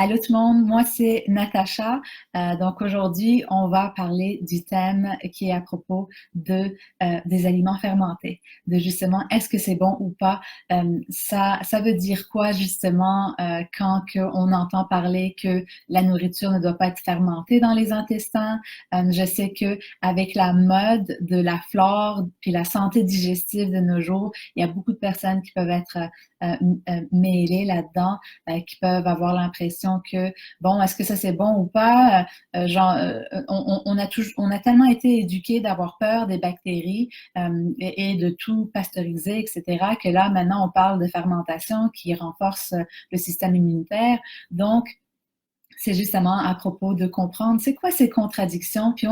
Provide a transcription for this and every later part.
Allô tout le monde, moi c'est Natacha. Donc aujourd'hui, on va parler du thème qui est à propos des aliments fermentés, de justement est-ce que c'est bon ou pas. Ça veut dire quoi justement quand on entend parler que la nourriture ne doit pas être fermentée dans les intestins. Je sais que avec la mode de la flore puis la santé digestive de nos jours, il y a beaucoup de personnes qui peuvent être mêlées là-dedans, qui peuvent avoir l'impression que, bon, est-ce que ça c'est bon ou pas? On a tellement été éduqués d'avoir peur des bactéries et de tout pasteuriser, etc., que là, maintenant, on parle de fermentation qui renforce le système immunitaire. Donc, c'est justement à propos de comprendre c'est quoi ces contradictions, puis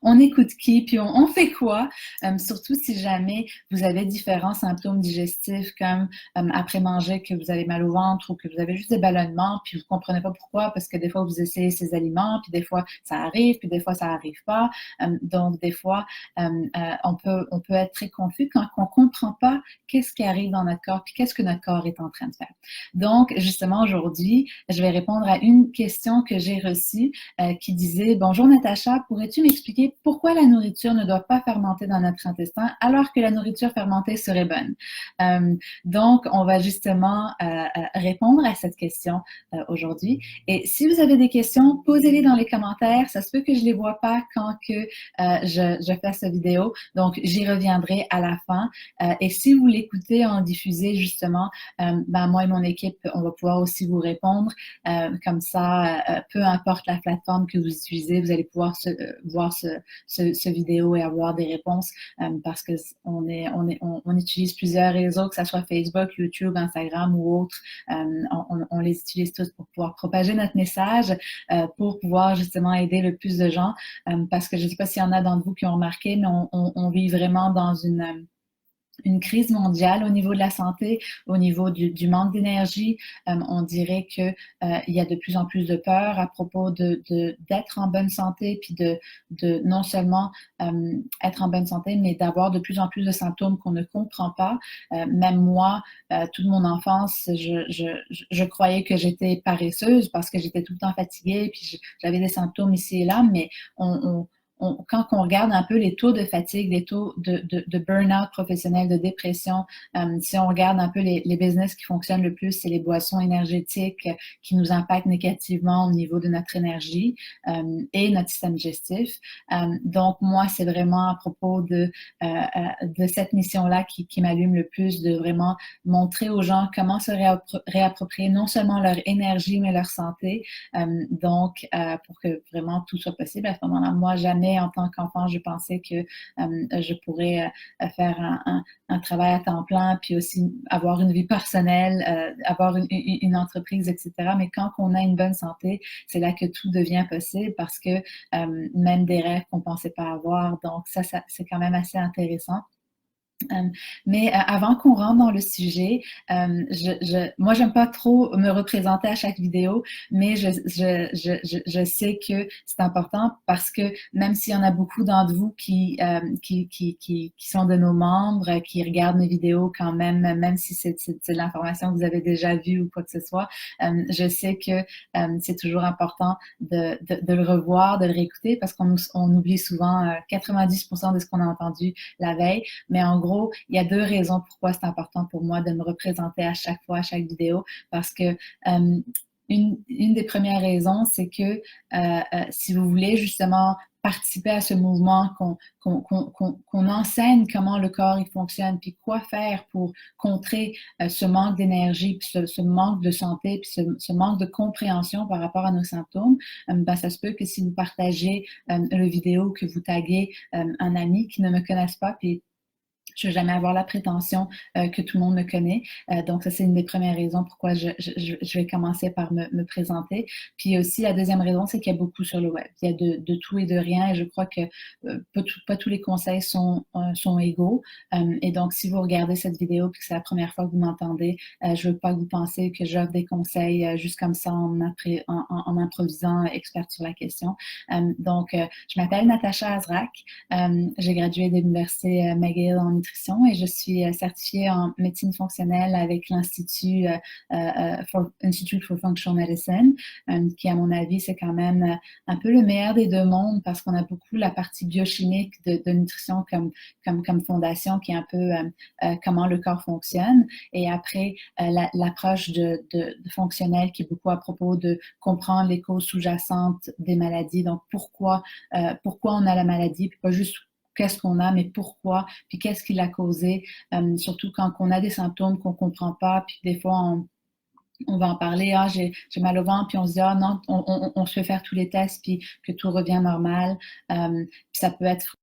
on écoute qui, puis on fait quoi, surtout si jamais vous avez différents symptômes digestifs comme après manger que vous avez mal au ventre ou que vous avez juste des ballonnements, puis vous comprenez pas pourquoi, parce que des fois vous essayez ces aliments, puis des fois ça arrive, puis des fois ça arrive pas. Donc des fois on peut être très confus quand on comprend pas qu'est-ce qui arrive dans notre corps, puis qu'est-ce que notre corps est en train de faire. Donc justement aujourd'hui, je vais répondre à une question que j'ai reçue qui disait « Bonjour Natacha, pourrais-tu m'expliquer pourquoi la nourriture ne doit pas fermenter dans notre intestin alors que la nourriture fermentée serait bonne? » Donc, on va justement répondre à cette question aujourd'hui. Et si vous avez des questions, posez-les dans les commentaires. Ça se peut que je les vois pas quand que je fais cette vidéo. Donc, j'y reviendrai à la fin. Et si vous l'écoutez en diffusé, justement, ben, moi et mon équipe, on va pouvoir aussi vous répondre. Comme ça, peu importe la plateforme que vous utilisez, vous allez pouvoir voir ce vidéo et avoir des réponses parce que on utilise plusieurs réseaux, que ce soit Facebook, YouTube, Instagram ou autres. On les utilise tous pour pouvoir propager notre message, pour pouvoir justement aider le plus de gens. Parce que je ne sais pas s'il y en a d'entre vous qui ont remarqué, mais on vit vraiment dans une crise mondiale au niveau de la santé, au niveau du manque d'énergie. On dirait que il y a de plus en plus de peur à propos d'être en bonne santé, puis de non seulement être en bonne santé, mais d'avoir de plus en plus de symptômes qu'on ne comprend pas. Même moi, toute mon enfance, je croyais que j'étais paresseuse parce que j'étais tout le temps fatiguée, puis j'avais des symptômes ici et là, mais quand on regarde un peu les taux de fatigue, les taux de burn-out professionnel, de dépression, si on regarde un peu les business qui fonctionnent le plus, c'est les boissons énergétiques qui nous impactent négativement au niveau de notre énergie et notre système digestif. Donc, moi, c'est vraiment à propos de cette mission-là qui m'allume le plus, de vraiment montrer aux gens comment se réapproprier non seulement leur énergie, mais leur santé. Donc, pour que vraiment tout soit possible à ce moment-là. Moi, jamais en tant qu'enfant, je pensais que je pourrais faire un travail à temps plein, puis aussi avoir une vie personnelle, avoir une entreprise, etc. Mais quand on a une bonne santé, c'est là que tout devient possible parce que même des rêves qu'on pensait pas avoir. Donc ça c'est quand même assez intéressant. Mais avant qu'on rentre dans le sujet, moi, j'aime pas trop me représenter à chaque vidéo, mais je sais que c'est important parce que même s'il y en a beaucoup d'entre vous qui sont de nos membres, qui regardent mes vidéos quand même, même si c'est de l'information que vous avez déjà vue ou quoi que ce soit, je sais que c'est toujours important de le revoir, de le réécouter parce on oublie souvent 90% de ce qu'on a entendu la veille. Mais en gros, il y a deux raisons pourquoi c'est important pour moi de me représenter à chaque fois, à chaque vidéo, parce que une des premières raisons, c'est que si vous voulez justement participer à ce mouvement, qu'on enseigne comment le corps il fonctionne, puis quoi faire pour contrer ce manque d'énergie, puis ce manque de santé, puis ce manque de compréhension par rapport à nos symptômes, ben, ça se peut que si vous partagez le vidéo, que vous taguez un ami qui ne me connaisse pas, puis je ne vais jamais avoir la prétention que tout le monde me connaît. Donc, ça, c'est une des premières raisons pourquoi je vais commencer par me présenter. Puis aussi, la deuxième raison, c'est qu'il y a beaucoup sur le web. Il y a de tout et de rien et je crois que pas tous les conseils sont égaux. Et donc, si vous regardez cette vidéo et que c'est la première fois que vous m'entendez, je ne veux pas que vous pensiez que j'offre des conseils juste comme ça en improvisant experte sur la question. Donc, je m'appelle Natacha Azrak. J'ai gradué de l'Université McGill en nutrition nutrition et je suis certifiée en médecine fonctionnelle avec l'Institut Institute for Functional Medicine, qui à mon avis c'est quand même un peu le meilleur des deux mondes parce qu'on a beaucoup la partie biochimique de nutrition comme fondation qui est un peu comment le corps fonctionne et après l'approche de fonctionnelle qui est beaucoup à propos de comprendre les causes sous-jacentes des maladies, donc pourquoi on a la maladie, puis pas juste qu'est-ce qu'on a, mais pourquoi, puis qu'est-ce qui l'a causé, surtout quand on a des symptômes qu'on comprend pas, puis des fois on va en parler, ah j'ai mal au ventre, puis on se dit ah non, on se fait faire tous les tests, puis que tout revient normal, puis ça peut être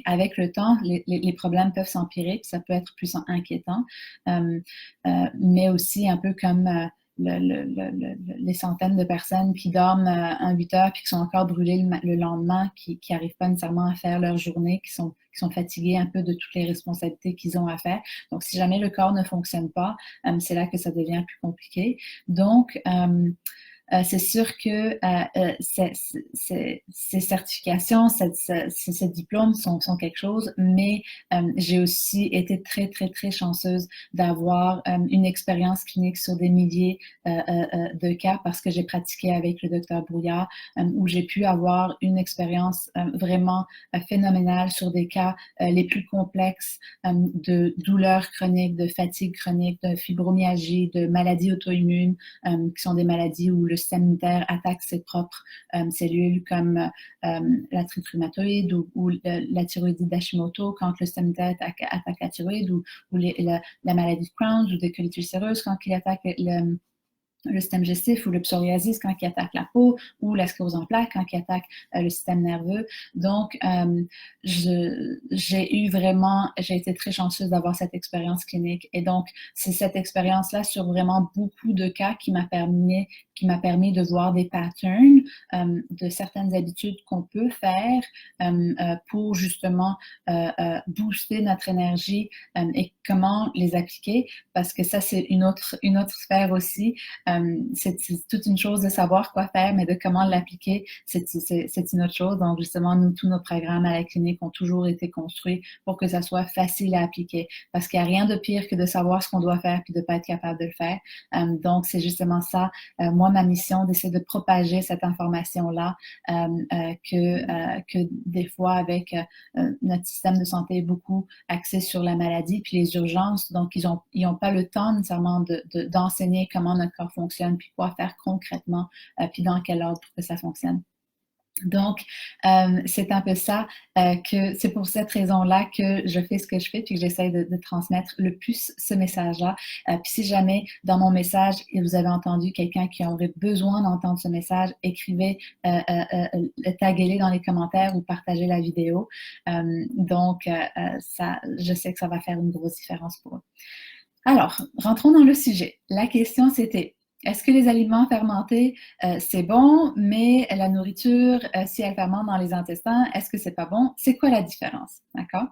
avec le temps, les problèmes peuvent s'empirer, puis ça peut être plus inquiétant, mais aussi un peu comme les centaines de personnes qui dorment 8 heures puis qui sont encore brûlées le lendemain, qui n'arrivent pas nécessairement à faire leur journée, qui sont fatigués un peu de toutes les responsabilités qu'ils ont à faire. Donc, si jamais le corps ne fonctionne pas, c'est là que ça devient plus compliqué. Donc, c'est sûr que ces certifications, ces diplômes sont quelque chose, mais j'ai aussi été très, très, très chanceuse d'avoir une expérience clinique sur des milliers de cas parce que j'ai pratiqué avec le docteur Brouillard, où j'ai pu avoir une expérience vraiment phénoménale sur des cas les plus complexes de douleurs chroniques, de fatigue chronique, de fibromyalgie, de maladies auto-immunes, qui sont des maladies où le système immunitaire attaque ses propres cellules comme la l'arthrite rhumatoïde ou la thyroïdite d'Hashimoto quand le système immunitaire attaque la thyroïde ou la maladie de Crohn ou des colites ulcéreuses quand il attaque le système digestif ou le psoriasis quand il attaque la peau ou la sclérose en plaques quand il attaque le système nerveux. Donc, j'ai été très chanceuse d'avoir cette expérience clinique. Et donc, c'est cette expérience-là sur vraiment beaucoup de cas qui m'a permis de voir des patterns de certaines habitudes qu'on peut faire pour justement booster notre énergie et comment les appliquer, parce que ça, c'est une autre sphère aussi. C'est toute une chose de savoir quoi faire, mais de comment l'appliquer, c'est une autre chose. Donc, justement, nous, tous nos programmes à la clinique ont toujours été construits pour que ça soit facile à appliquer, parce qu'il n'y a rien de pire que de savoir ce qu'on doit faire puis de ne pas être capable de le faire. Donc, c'est justement ça. Moi, ma mission, d'essayer de propager cette information-là, que des fois, avec notre système de santé est beaucoup axé sur la maladie puis les urgences, donc ils ont pas le temps nécessairement d'enseigner comment notre corps fonctionne, puis quoi faire concrètement, puis dans quel ordre pour que ça fonctionne. Donc, c'est un peu ça, que c'est pour cette raison-là que je fais ce que je fais, puis que j'essaie de transmettre le plus ce message-là. Puis si jamais dans mon message, vous avez entendu quelqu'un qui aurait besoin d'entendre ce message, écrivez, taguez-les dans les commentaires ou partagez la vidéo. Donc, ça, je sais que ça va faire une grosse différence pour eux. Alors, rentrons dans le sujet. La question, c'était, est-ce que les aliments fermentés, c'est bon, mais la nourriture, si elle fermente dans les intestins, est-ce que c'est pas bon? C'est quoi la différence? D'accord?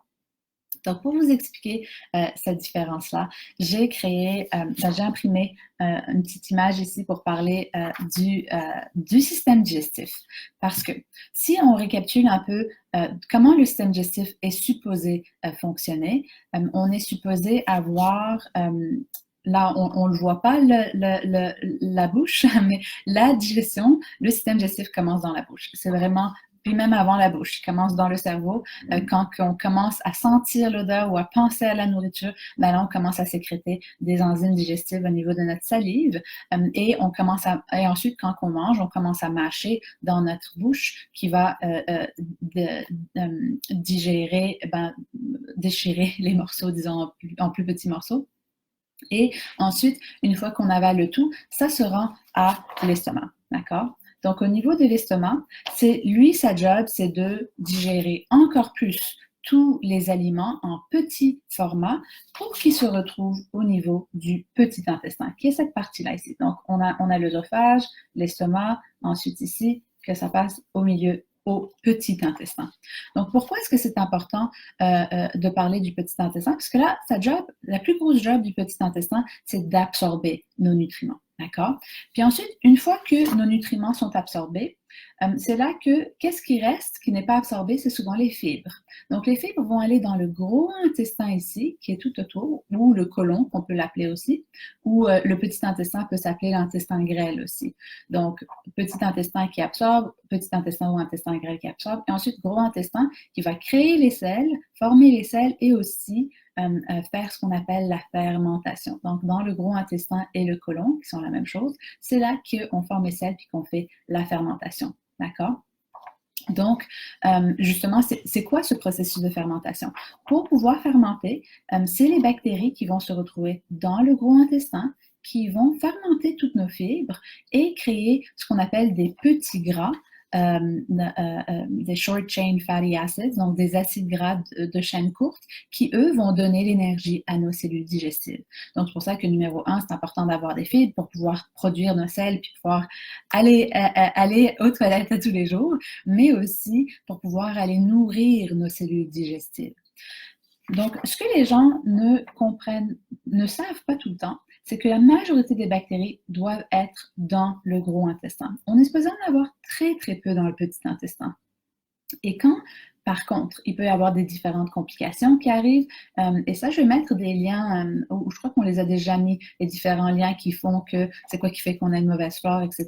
Donc, pour vous expliquer cette différence-là, j'ai imprimé une petite image ici pour parler du système digestif. Parce que si on récapitule un peu comment le système digestif est supposé fonctionner, on est supposé avoir... là, on ne le voit pas, la bouche, mais la digestion, le système digestif commence dans la bouche. C'est vraiment... Puis même avant la bouche, il commence dans le cerveau. Quand on commence à sentir l'odeur ou à penser à la nourriture, ben là, on commence à sécréter des enzymes digestives au niveau de notre salive. Et ensuite, quand on mange, on commence à mâcher dans notre bouche qui va digérer, déchirer les morceaux, disons, en plus petits morceaux. Et ensuite, une fois qu'on avale le tout, ça se rend à l'estomac. D'accord? Donc, au niveau de l'estomac, sa job, c'est de digérer encore plus tous les aliments en petit format pour qu'ils se retrouvent au niveau du petit intestin, qui est cette partie-là ici. Donc, on a l'œsophage, l'estomac, ensuite ici, que ça passe au milieu, au petit intestin. Donc, pourquoi est-ce que c'est important de parler du petit intestin? Parce que là, la plus grosse job du petit intestin, c'est d'absorber nos nutriments. D'accord? Puis ensuite, une fois que nos nutriments sont absorbés, c'est là que, qu'est-ce qui reste, qui n'est pas absorbé? C'est souvent les fibres. Donc, les fibres vont aller dans le gros intestin ici, qui est tout autour, ou le côlon, qu'on peut l'appeler aussi, ou le petit intestin peut s'appeler l'intestin grêle aussi. Donc, petit intestin qui absorbe, petit intestin ou intestin grêle qui absorbe, et ensuite gros intestin qui va créer les sels, former les sels et aussi faire ce qu'on appelle la fermentation. Donc, dans le gros intestin et le côlon, qui sont la même chose, c'est là qu'on forme les sels puis qu'on fait la fermentation. D'accord? Donc, justement, c'est quoi ce processus de fermentation? Pour pouvoir fermenter, c'est les bactéries qui vont se retrouver dans le gros intestin, qui vont fermenter toutes nos fibres et créer ce qu'on appelle des petits gras, des short chain fatty acids, donc des acides gras de chaîne courte, qui, eux, vont donner l'énergie à nos cellules digestives. Donc, c'est pour ça que numéro 1, c'est important d'avoir des fibres pour pouvoir produire nos sels puis pouvoir aller aux toilettes tous les jours, mais aussi pour pouvoir aller nourrir nos cellules digestives. Donc, ce que les gens ne savent pas tout le temps, c'est que la majorité des bactéries doivent être dans le gros intestin. On est supposé en avoir très, très peu dans le petit intestin. Et quand, par contre, il peut y avoir des différentes complications qui arrivent, et ça, je vais mettre des liens, où je crois qu'on les a déjà mis, les différents liens qui font que c'est quoi qui fait qu'on a une mauvaise flore, etc.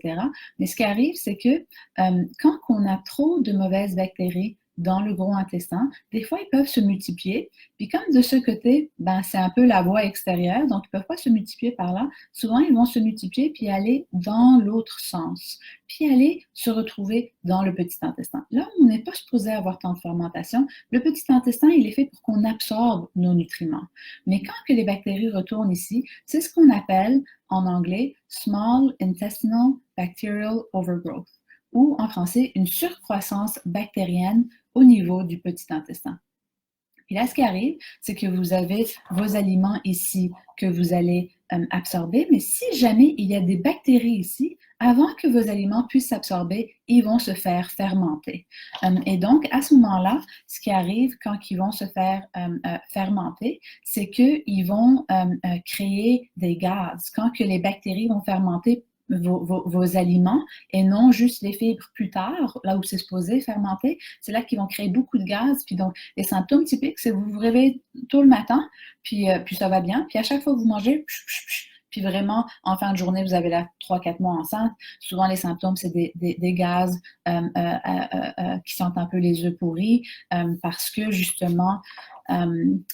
Mais ce qui arrive, c'est que quand on a trop de mauvaises bactéries dans le gros intestin, des fois, ils peuvent se multiplier. Puis comme de ce côté, ben, c'est un peu la voie extérieure, donc ils ne peuvent pas se multiplier par là. Souvent, ils vont se multiplier puis aller dans l'autre sens, puis aller se retrouver dans le petit intestin. Là, on n'est pas supposé avoir tant de fermentation. Le petit intestin, il est fait pour qu'on absorbe nos nutriments. Mais quand que les bactéries retournent ici, c'est ce qu'on appelle en anglais Small Intestinal Bacterial Overgrowth, ou en français, une surcroissance bactérienne au niveau du petit intestin. Et là, ce qui arrive, c'est que vous avez vos aliments ici que vous allez absorber, mais si jamais il y a des bactéries ici, avant que vos aliments puissent s'absorber, ils vont se faire fermenter. Et donc, à ce moment-là, ce qui arrive quand ils vont se faire fermenter, c'est qu'ils vont créer des gaz. Quand que les bactéries vont fermenter vos aliments et non juste les fibres plus tard, là où c'est supposé fermenter, c'est là qu'ils vont créer beaucoup de gaz. Puis donc, les symptômes typiques, c'est que vous vous réveillez tôt le matin, puis ça va bien, puis à chaque fois que vous mangez, puis vraiment, en fin de journée, vous avez là 3-4 mois enceinte. Souvent, les symptômes, c'est des gaz qui sentent un peu les œufs pourris parce que justement,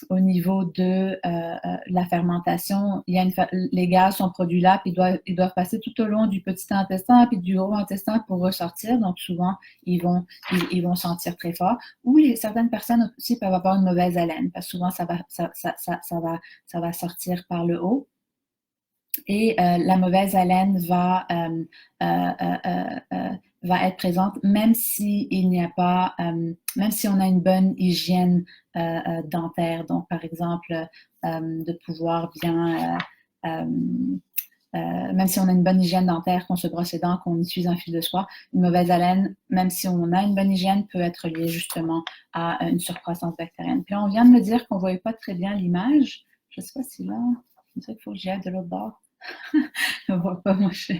au niveau de la fermentation, les gaz sont produits là, puis ils doivent passer tout au long du petit intestin puis du gros intestin pour ressortir. Donc souvent, ils vont sentir très fort. Ou certaines personnes aussi peuvent avoir une mauvaise haleine, parce que souvent, ça va sortir par le haut. Et la mauvaise haleine va être présente même si il n'y a pas, même si on a une bonne hygiène dentaire. Donc, par exemple, de pouvoir bien, même si on a une bonne hygiène dentaire, qu'on se brosse les dents, qu'on utilise un fil de soie, une mauvaise haleine, même si on a une bonne hygiène, peut être liée justement à une surcroissance bactérienne. Puis là, on vient de me dire qu'on ne voyait pas très bien l'image. Je ne sais pas si là, je sais qu'il faut que j'y aille de l'autre bord. Je ne vois pas mon chien.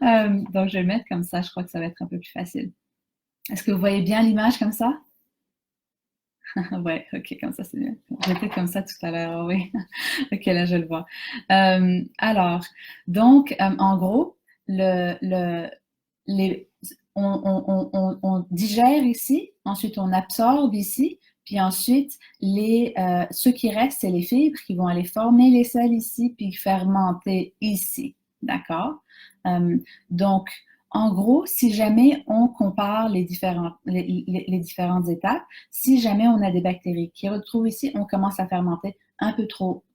Donc, je vais le mettre comme ça. Je crois que ça va être un peu plus facile. Est-ce que vous voyez bien l'image comme ça? Ouais, ok, comme ça c'est mieux. J'étais comme ça tout à l'heure, oui. Ok, là je le vois. Alors, donc, en gros, on digère ici, ensuite on absorbe ici, puis ensuite, ce qui reste, c'est les fibres qui vont aller former les sels ici, puis fermenter ici. D'accord? Donc, en gros, si jamais on compare les différentes étapes, si jamais on a des bactéries qui retrouvent ici, on commence à fermenter un peu trop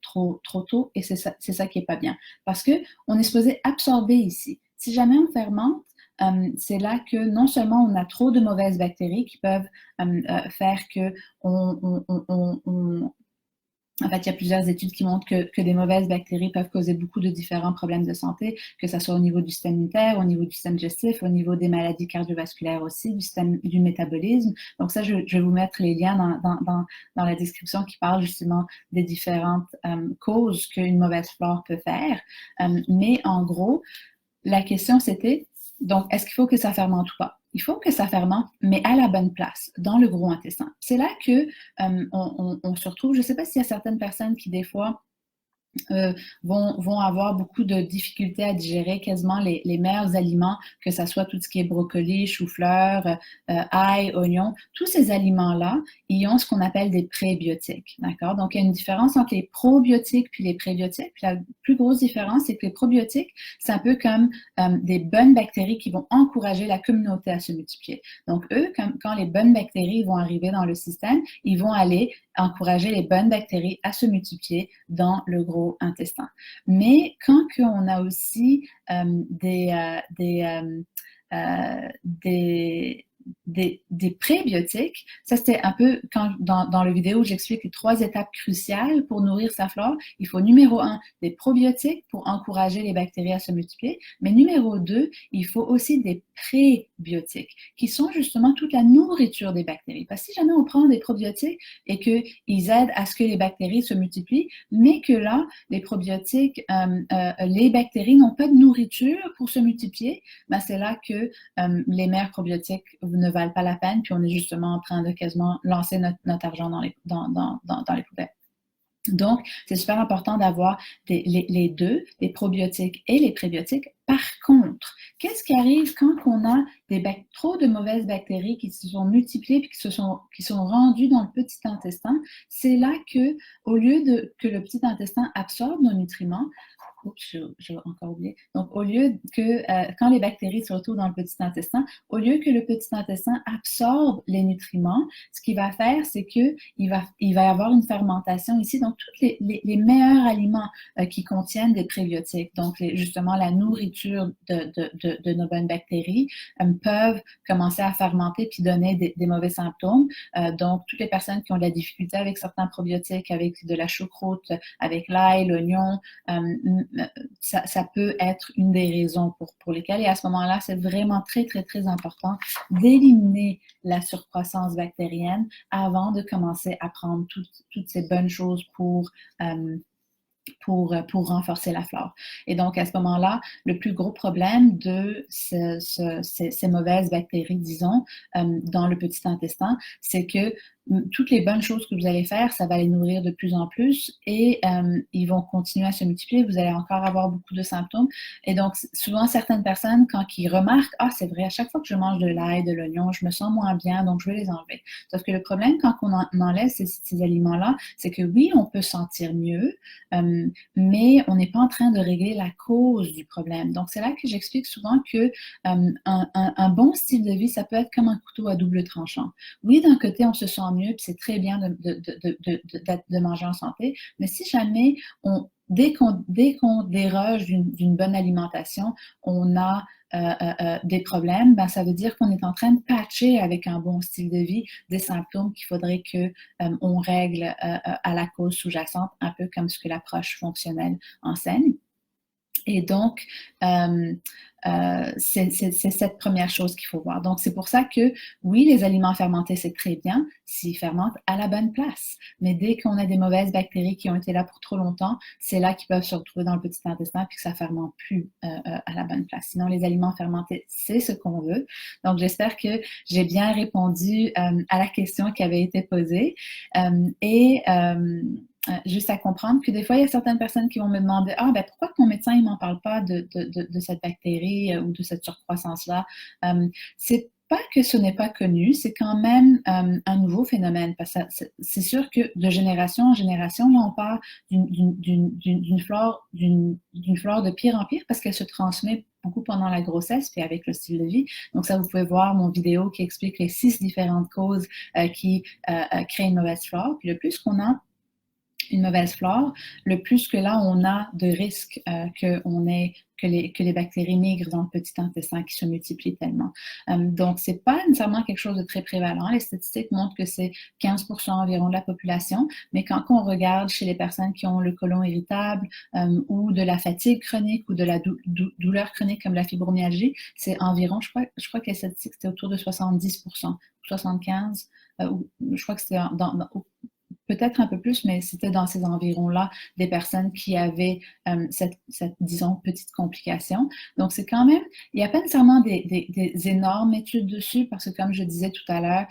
tôt, et c'est ça qui est pas bien. Parce que on est supposé absorber ici. Si jamais on fermente, c'est là que non seulement on a trop de mauvaises bactéries qui peuvent faire que En fait, il y a plusieurs études qui montrent que des mauvaises bactéries peuvent causer beaucoup de différents problèmes de santé, que ce soit au niveau du système immunitaire, au niveau du système digestif, au niveau des maladies cardiovasculaires aussi, du métabolisme. Donc ça, je vais vous mettre les liens dans la description qui parlent justement des différentes causes qu'une mauvaise flore peut faire. Mais en gros, la question c'était, donc, est-ce qu'il faut que ça fermente ou pas? Il faut que ça fermente, mais à la bonne place, dans le gros intestin. C'est là que on se retrouve. Je ne sais pas s'il y a certaines personnes qui, des fois, vont avoir beaucoup de difficultés à digérer quasiment les meilleurs aliments, que ce soit tout ce qui est brocoli, chou-fleur, ail, oignon. Tous ces aliments-là, ils ont ce qu'on appelle des prébiotiques, d'accord? Donc, il y a une différence entre les probiotiques puis les prébiotiques. Puis la plus grosse différence, c'est que les probiotiques, c'est un peu comme des bonnes bactéries qui vont encourager la communauté à se multiplier. Donc, eux, quand les bonnes bactéries vont arriver dans le système, ils vont aller encourager les bonnes bactéries à se multiplier dans le gros intestin. Mais quand on a aussi des prébiotiques, ça c'était un peu quand dans le vidéo j'explique les 3 étapes cruciales pour nourrir sa flore. Il faut numéro 1 des probiotiques pour encourager les bactéries à se multiplier, mais numéro 2 il faut aussi des prébiotiques qui sont justement toute la nourriture des bactéries. Parce que si jamais on prend des probiotiques et qu'ils aident à ce que les bactéries se multiplient, mais que là les probiotiques, les bactéries n'ont pas de nourriture pour se multiplier, ben c'est là que les meilleurs probiotiques ne valent pas la peine, puis on est justement en train de quasiment lancer notre argent dans les poubelles. Donc, c'est super important d'avoir les deux, les probiotiques et les prébiotiques. Par contre, qu'est-ce qui arrive quand on a trop de mauvaises bactéries qui se sont multipliées et qui sont rendues dans le petit intestin? C'est là que, au lieu que le petit intestin absorbe nos nutriments, oups, j'ai encore oublié. Donc, au lieu que, quand les bactéries se retrouvent dans le petit intestin, au lieu que le petit intestin absorbe les nutriments, ce qu'il va faire, c'est qu'il va y avoir une fermentation ici. Donc, tous les meilleurs aliments qui contiennent des prébiotiques, donc justement la nourriture de nos bonnes bactéries, peuvent commencer à fermenter puis donner des mauvais symptômes. Donc, toutes les personnes qui ont de la difficulté avec certains probiotiques, avec de la choucroute, avec l'ail, l'oignon, ça peut être une des raisons pour lesquelles, et à ce moment-là, c'est vraiment très, très, très important d'éliminer la surcroissance bactérienne avant de commencer à prendre toutes ces bonnes choses pour renforcer la flore. Et donc, à ce moment-là, le plus gros problème de ces mauvaises bactéries, disons, dans le petit intestin, c'est que toutes les bonnes choses que vous allez faire, ça va les nourrir de plus en plus et ils vont continuer à se multiplier. Vous allez encore avoir beaucoup de symptômes. Et donc, souvent, certaines personnes, quand ils remarquent, ah, c'est vrai, à chaque fois que je mange de l'ail, de l'oignon, je me sens moins bien, donc je vais les enlever. Sauf que le problème, quand on enlève ces aliments-là, c'est que oui, on peut sentir mieux, mais on n'est pas en train de régler la cause du problème. Donc, c'est là que j'explique souvent que un bon style de vie, ça peut être comme un couteau à double tranchant. Oui, d'un côté, on se sent mieux, puis c'est très bien de manger en santé, mais si jamais dès qu'on déroge d'une bonne alimentation, on a des problèmes, ben ça veut dire qu'on est en train de patcher avec un bon style de vie des symptômes qu'il faudrait qu'on règle à la cause sous-jacente, un peu comme ce que l'approche fonctionnelle enseigne. Et donc, c'est cette première chose qu'il faut voir. Donc, c'est pour ça que, oui, les aliments fermentés, c'est très bien s'ils fermentent à la bonne place. Mais dès qu'on a des mauvaises bactéries qui ont été là pour trop longtemps, c'est là qu'ils peuvent se retrouver dans le petit intestin puis que ça ne fermente plus à la bonne place. Sinon, les aliments fermentés, c'est ce qu'on veut. Donc, j'espère que j'ai bien répondu à la question qui avait été posée. Juste à comprendre que des fois, il y a certaines personnes qui vont me demander « Ah, ben pourquoi ton médecin ne m'en parle pas de cette bactérie ou de cette surcroissance-là? » C'est pas que ce n'est pas connu, c'est quand même un nouveau phénomène. Parce que c'est sûr que de génération en génération, là, on part d'une flore de pire en pire parce qu'elle se transmet beaucoup pendant la grossesse puis avec le style de vie. Donc ça, vous pouvez voir mon vidéo qui explique les 6 différentes causes qui créent une mauvaise flore. Puis le plus qu'on a une mauvaise flore, le plus que là, on a de risques que les bactéries migrent dans le petit intestin qui se multiplient tellement. Donc, c'est pas nécessairement quelque chose de très prévalent. Les statistiques montrent que c'est 15% environ de la population, mais quand on regarde chez les personnes qui ont le côlon irritable ou de la fatigue chronique ou de la douleur chronique comme la fibromyalgie, c'est environ, je crois que les statistiques, c'était autour de 70%, 75%, je crois que c'était peut-être un peu plus, mais c'était dans ces environs-là des personnes qui avaient disons, petite complication. Donc, c'est quand même, il n'y a pas nécessairement des énormes études dessus parce que, comme je disais tout à l'heure,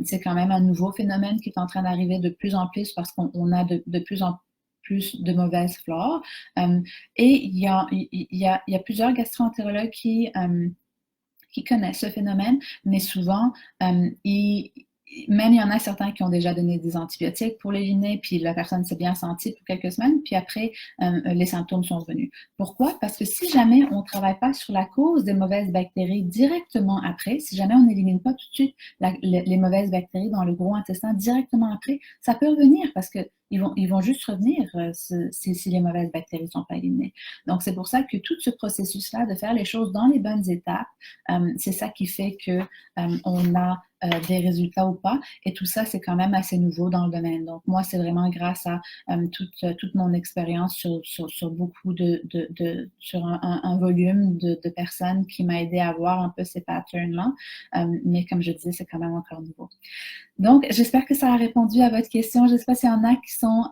c'est quand même un nouveau phénomène qui est en train d'arriver de plus en plus parce qu'on a de plus en plus de mauvaises flores. Et il y a plusieurs gastro-entérologues qui connaissent ce phénomène, mais souvent, même il y en a certains qui ont déjà donné des antibiotiques pour l'éliminer, puis la personne s'est bien sentie pour quelques semaines, puis après, les symptômes sont venus. Pourquoi? Parce que si jamais on ne travaille pas sur la cause des mauvaises bactéries directement après, si jamais on n'élimine pas tout de suite les mauvaises bactéries dans le gros intestin directement après, ça peut revenir parce que ils vont juste revenir si les mauvaises bactéries ne sont pas éliminées. Donc, c'est pour ça que tout ce processus-là, de faire les choses dans les bonnes étapes, c'est ça qui fait qu'on a des résultats ou pas. Et tout ça, c'est quand même assez nouveau dans le domaine. Donc, moi, c'est vraiment grâce à toute mon expérience sur beaucoup sur un volume de personnes qui m'a aidé à voir un peu ces patterns-là. Mais comme je disais, c'est quand même encore nouveau. Donc, j'espère que ça a répondu à votre question. Je ne sais pas s'il y en a qui sont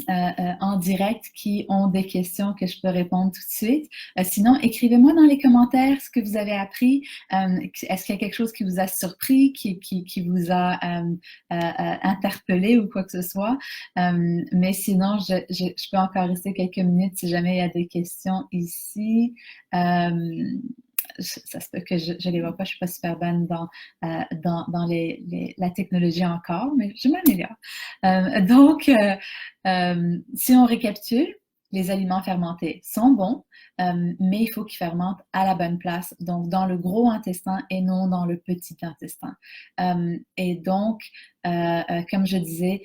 en direct qui ont des questions que je peux répondre tout de suite. Sinon, écrivez-moi dans les commentaires ce que vous avez appris. Est-ce qu'il y a quelque chose qui vous a surpris, qui vous a interpellé ou quoi que ce soit? Mais sinon, je peux encore rester quelques minutes si jamais il y a des questions ici. Ça se peut que je ne les vois pas, je ne suis pas super bonne dans la technologie encore, mais je m'améliore. Donc, si on récapitule, les aliments fermentés sont bons, mais il faut qu'ils fermentent à la bonne place, donc dans le gros intestin et non dans le petit intestin. Et donc, comme je disais,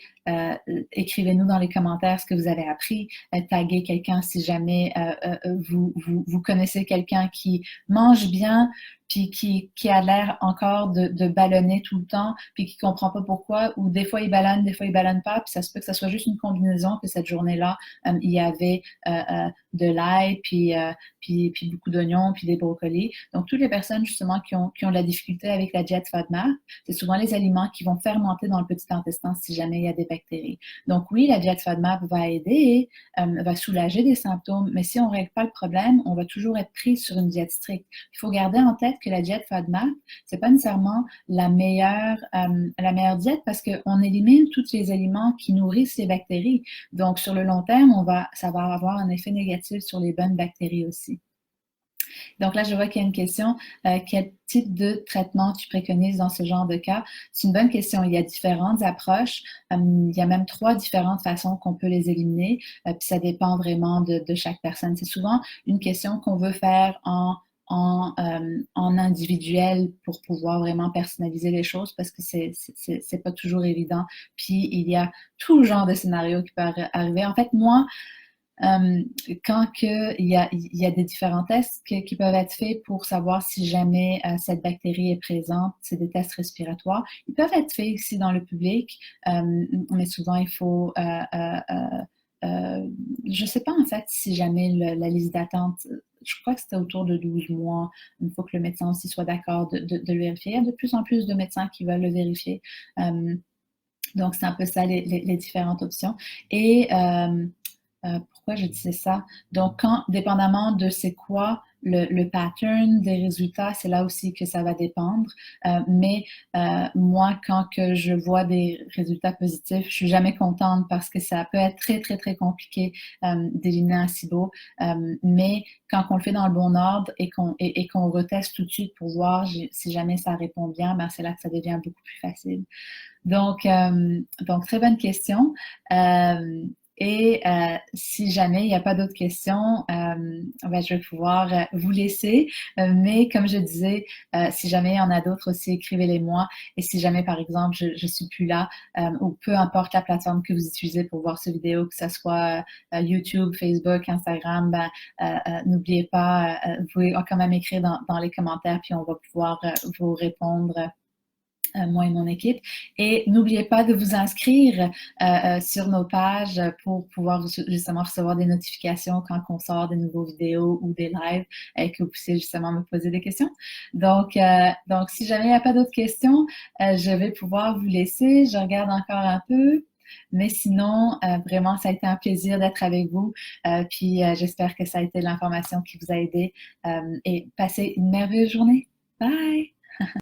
écrivez-nous dans les commentaires ce que vous avez appris, taguez quelqu'un si jamais vous connaissez quelqu'un qui mange bien, puis qui a l'air encore de ballonner tout le temps, puis qui comprend pas pourquoi, ou des fois il ballonne, des fois il ballonne pas, puis ça se peut que ça soit juste une combinaison, que cette journée-là, il y avait de l'ail, puis beaucoup d'oignons, puis des brocolis. Donc, toutes les personnes, justement, qui ont de la difficulté avec la diète FODMAP, c'est souvent les aliments qui vont fermenter dans le petit intestin si jamais il y a des bactéries. Donc, oui, la diète FODMAP va aider, va soulager des symptômes, mais si on ne règle pas le problème, on va toujours être pris sur une diète stricte. Il faut garder en tête que la diète FODMAP, c'est pas nécessairement la meilleure diète parce qu'on élimine tous les aliments qui nourrissent les bactéries. Donc, sur le long terme, ça va avoir un effet négatif sur les bonnes bactéries aussi. Donc là, je vois qu'il y a une question. Quel type de traitement tu préconises dans ce genre de cas? C'est une bonne question. Il y a différentes approches. Il y a même 3 différentes façons qu'on peut les éliminer. Puis ça dépend vraiment de chaque personne. C'est souvent une question qu'on veut faire en individuel pour pouvoir vraiment personnaliser les choses parce que c'est pas toujours évident. Puis il y a tout genre de scénarios qui peuvent arriver. En fait, moi, quand il y a des différents tests qui peuvent être faits pour savoir si jamais cette bactérie est présente, c'est des tests respiratoires. Ils peuvent être faits ici dans le public, mais souvent il faut... je ne sais pas en fait si jamais la liste d'attente, je crois que c'était autour de 12 mois. Il faut que le médecin aussi soit d'accord de le vérifier. Il y a de plus en plus de médecins qui veulent le vérifier. Donc, c'est un peu ça les différentes options. Et pourquoi je disais ça? Donc, dépendamment de c'est quoi le pattern des résultats, c'est là aussi que ça va dépendre. Mais moi, quand que je vois des résultats positifs, je suis jamais contente parce que ça peut être très, très, très compliqué d'éliminer un SIBO. Mais quand on le fait dans le bon ordre et qu'on reteste tout de suite pour voir si jamais ça répond bien, ben c'est là que ça devient beaucoup plus facile. Donc très bonne question. Et si jamais il n'y a pas d'autres questions, ben, je vais pouvoir vous laisser. Mais comme je disais, si jamais il y en a d'autres aussi, écrivez-les-moi. Et si jamais, par exemple, je suis plus là, ou peu importe la plateforme que vous utilisez pour voir cette vidéo, que ce soit YouTube, Facebook, Instagram, ben, n'oubliez pas, vous pouvez quand même écrire dans les commentaires, puis on va pouvoir vous répondre, moi et mon équipe. Et n'oubliez pas de vous inscrire sur nos pages pour pouvoir justement recevoir des notifications quand on sort des nouveaux vidéos ou des lives et que vous puissiez justement me poser des questions. Donc si jamais il n'y a pas d'autres questions, je vais pouvoir vous laisser. Je regarde encore un peu. Mais sinon, vraiment, ça a été un plaisir d'être avec vous. Puis j'espère que ça a été l'information qui vous a aidé. Et passez une merveilleuse journée. Bye!